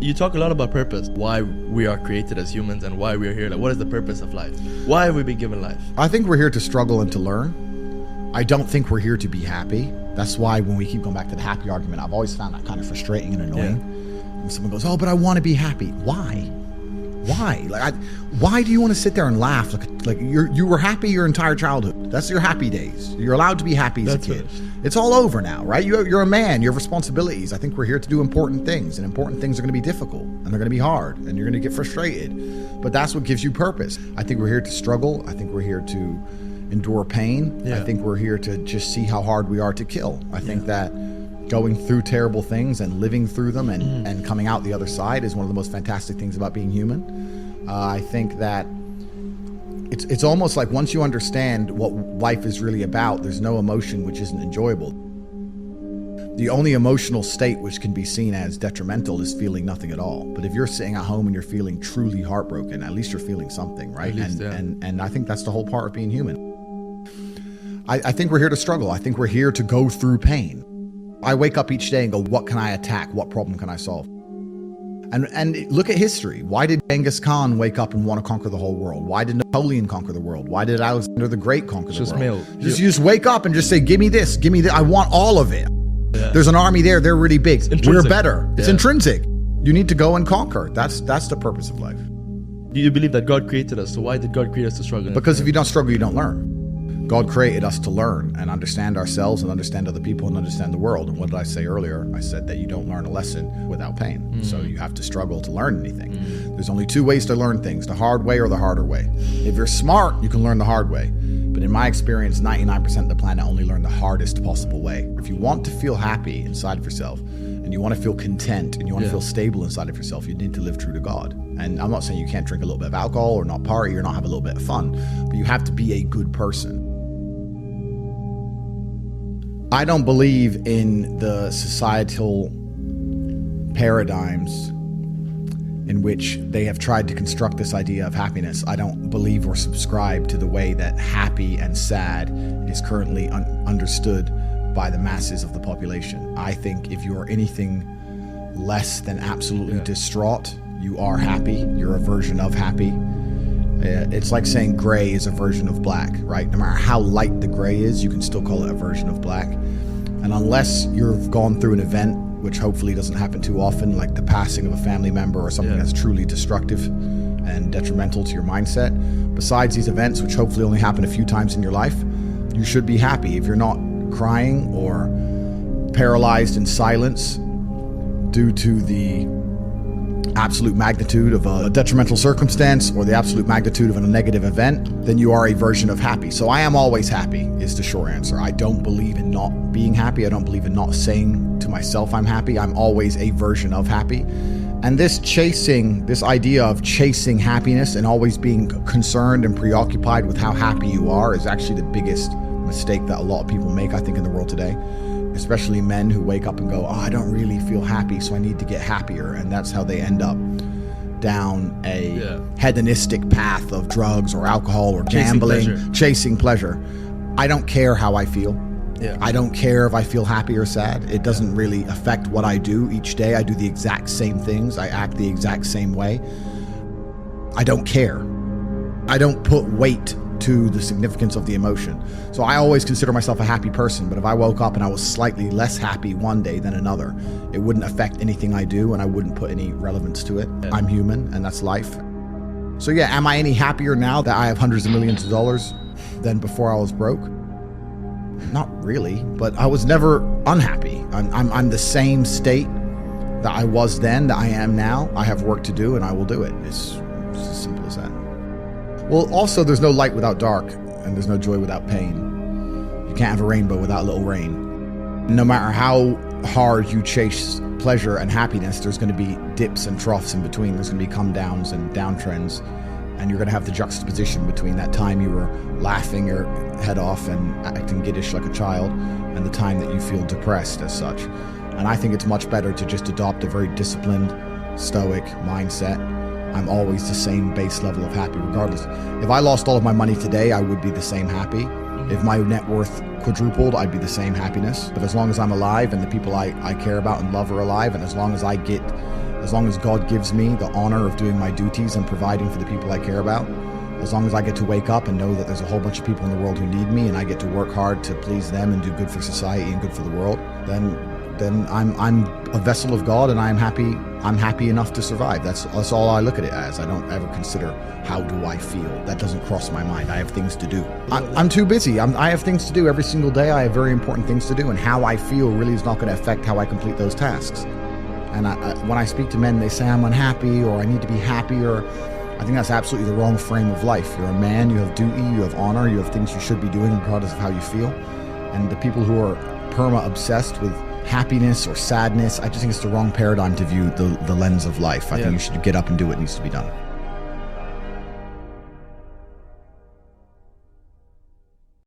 You talk a lot about purpose, why we are created as humans and why we are here. Like, what is the purpose of life? Why have we been given life? I think we're here to struggle and to learn. I don't think we're here to be happy. That's why when we keep going back to the happy argument, I've always found that kind of frustrating and annoying. Yeah. When someone goes, oh, but I want to be happy. Why? Why do you want to sit there and laugh like you were happy your entire childhood? That's your happy days. You're allowed to be happy as a kid. It's all over now, right? You're a man. You have responsibilities. I think we're here to do important things, and important things are going to be difficult, and they're going to be hard, and you're going to get frustrated. But that's what gives you purpose. I think we're here to struggle. I think we're here to endure pain. Yeah. I think we're here to just see how hard we are to kill. I think that going through terrible things and living through them and coming out the other side is one of the most fantastic things about being human. I think that it's almost like once you understand what life is really about, there's no emotion which isn't enjoyable. The only emotional state which can be seen as detrimental is feeling nothing at all. But if you're sitting at home and you're feeling truly heartbroken, at least you're feeling something, right? And I think that's the whole part of being human. I think we're here to struggle. I think we're here to go through pain. I wake up each day and go, what can I attack? What problem can I solve? And look at history. Why did Genghis Khan wake up and want to conquer the whole world? Why did Napoleon conquer the world? Why did Alexander the Great conquer the world? Just wake up and just say, give me this, give me that. I want all of it. Yeah. There's an army there. They're really big. We're better. It's intrinsic. You need to go and conquer. That's the purpose of life. Do you believe that God created us? So why did God create us to struggle? Because if you don't struggle, you don't learn. God created us to learn and understand ourselves and understand other people and understand the world. And what did I say earlier? I said that you don't learn a lesson without pain. So you have to struggle to learn anything. There's only two ways to learn things, the hard way or the harder way. If you're smart, you can learn the hard way. But in my experience, 99% of the planet only learn the hardest possible way. If you want to feel happy inside of yourself and you want to feel content and you want to feel stable inside of yourself, you need to live true to God. And I'm not saying you can't drink a little bit of alcohol or not party or not have a little bit of fun, but you have to be a good person. I don't believe in the societal paradigms in which they have tried to construct this idea of happiness. I don't believe or subscribe to the way that happy and sad is currently understood by the masses of the population. I think if you are anything less than absolutely distraught, you are happy. You're a version of happy. It's like saying gray is a version of black, right? No matter how light the gray is, you can still call it a version of black. And unless you've gone through an event, which hopefully doesn't happen too often, like the passing of a family member or something that's truly destructive and detrimental to your mindset, besides these events, which hopefully only happen a few times in your life, you should be happy. If you're not crying or paralyzed in silence due to the absolute magnitude of a detrimental circumstance or the absolute magnitude of a negative event, then you are a version of happy. So I am always happy is the short answer. I don't believe in not being happy. I don't believe in not saying to myself I'm happy. I'm always a version of happy. And this idea of chasing happiness and always being concerned and preoccupied with how happy you are is actually the biggest mistake that a lot of people make, I think, in the world today. Especially men who wake up and go, oh, I don't really feel happy, so I need to get happier. And that's how they end up down a hedonistic path of drugs or alcohol or gambling, chasing pleasure. I don't care how I feel. I don't care if I feel happy or sad. It doesn't really affect what I do each day. I do the exact same things. I act the exact same way. I don't care. I don't put weight to the significance of the emotion. So I always consider myself a happy person, but if I woke up and I was slightly less happy one day than another, it wouldn't affect anything I do and I wouldn't put any relevance to it. I'm human and that's life. So yeah, am I any happier now that I have hundreds of millions of dollars than before I was broke? Not really, but I was never unhappy. I'm the same state that I was then, that I am now. I have work to do and I will do it. It's as simple as that. Well, also, there's no light without dark, and there's no joy without pain. You can't have a rainbow without a little rain. No matter how hard you chase pleasure and happiness, there's going to be dips and troughs in between. There's going to be come downs and downtrends, and you're going to have the juxtaposition between that time you were laughing your head off and acting giddish like a child, and the time that you feel depressed as such. And I think it's much better to just adopt a very disciplined, stoic mindset. I'm always the same base level of happy regardless. If I lost all of my money today, I would be the same happy. If my net worth quadrupled, I'd be the same happiness. But as long as I'm alive and the people I care about and love are alive, and as long as I get As long as God gives me the honor of doing my duties and providing for the people I care about, as long as I get to wake up and know that there's a whole bunch of people in the world who need me, and I get to work hard to please them and do good for society and good for the world, then I'm a vessel of God, and I'm happy enough to survive. That's all I look at it as. I don't ever consider, how do I feel? That doesn't cross my mind. I have things to do. I'm too busy. I have things to do every single day. I have very important things to do, and how I feel really is not going to affect how I complete those tasks. And when I speak to men, they say I'm unhappy, or I need to be happy, or I think that's absolutely the wrong frame of life. You're a man, you have duty, you have honor, you have things you should be doing regardless of how you feel. And the people who are perma-obsessed with happiness or sadness, I just think it's the wrong paradigm to view the lens of life. I think you should get up and do what needs to be done.